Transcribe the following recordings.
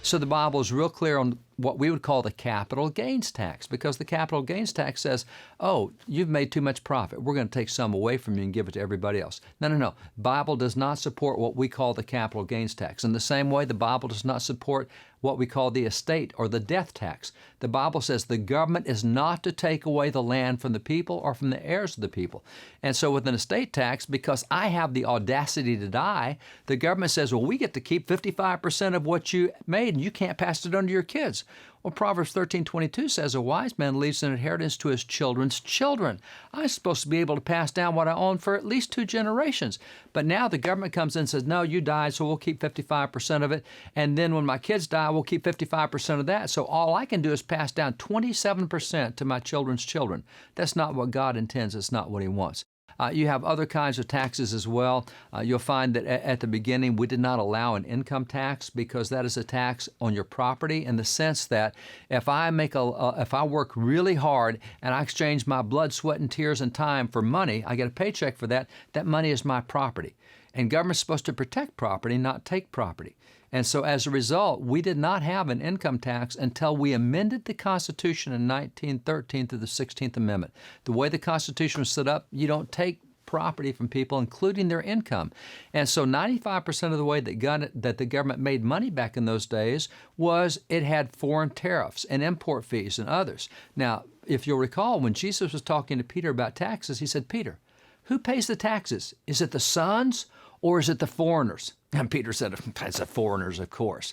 So the Bible is real clear on what we would call the capital gains tax, because the capital gains tax says, oh, you've made too much profit. We're going to take some away from you and give it to everybody else. No, no, no. Bible does not support what we call the capital gains tax. In the same way, the Bible does not support what we call the estate or the death tax. The Bible says the government is not to take away the land from the people or from the heirs of the people. And so with an estate tax, because I have the audacity to die, the government says, well, we get to keep 55% of what you made and you can't pass it on to your kids. Well, Proverbs 13:22 says, a wise man leaves an inheritance to his children's children. I'm supposed to be able to pass down what I own for at least 2 generations. But now the government comes in and says, no, you died, so we'll keep 55% of it. And then when my kids die, we'll keep 55% of that. So all I can do is pass down 27% to my children's children. That's not what God intends. It's not what He wants. You have other kinds of taxes as well. You'll find that at the beginning we did not allow an income tax because that is a tax on your property in the sense that if I work really hard and I exchange my blood, sweat, and tears and time for money, I get a paycheck for that. That money is my property. And government's supposed to protect property, not take property. And so as a result, we did not have an income tax until we amended the Constitution in 1913 through the 16th Amendment. The way the Constitution was set up, you don't take property from people, including their income. And so 95% of the way that the government made money back in those days was it had foreign tariffs and import fees and others. Now, if you'll recall, when Jesus was talking to Peter about taxes, He said, Peter, who pays the taxes? Is it the sons or is it the foreigners? And Peter said, it's the foreigners, of course.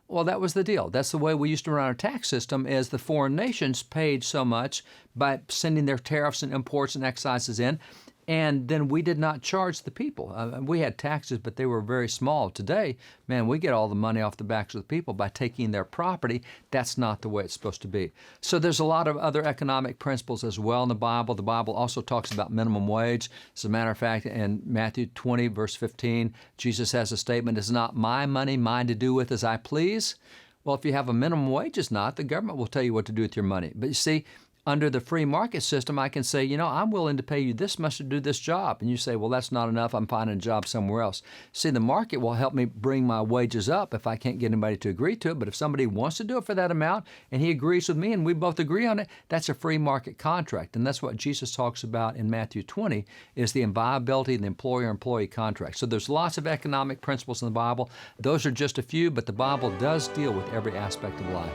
Well, that was the deal. That's the way we used to run our tax system, is the foreign nations paid so much by sending their tariffs and imports and excises in, and then we did not charge the people. We had taxes, but they were very small. Today, man, we get all the money off the backs of the people by taking their property. That's not the way it's supposed to be. So there's a lot of other economic principles as well in the Bible. The Bible also talks about minimum wage. As a matter of fact, in Matthew 20, verse 15, Jesus has a statement, it's not my money, mine to do with as I please. Well, if you have a minimum wage, it's not. The government will tell you what to do with your money. But you see, under the free market system, I can say, I'm willing to pay you this much to do this job. And you say, well, that's not enough. I'm finding a job somewhere else. See, the market will help me bring my wages up if I can't get anybody to agree to it. But if somebody wants to do it for that amount and he agrees with me and we both agree on it, that's a free market contract. And that's what Jesus talks about in Matthew 20 is the inviolability of the employer-employee contract. So there's lots of economic principles in the Bible. Those are just a few, but the Bible does deal with every aspect of life.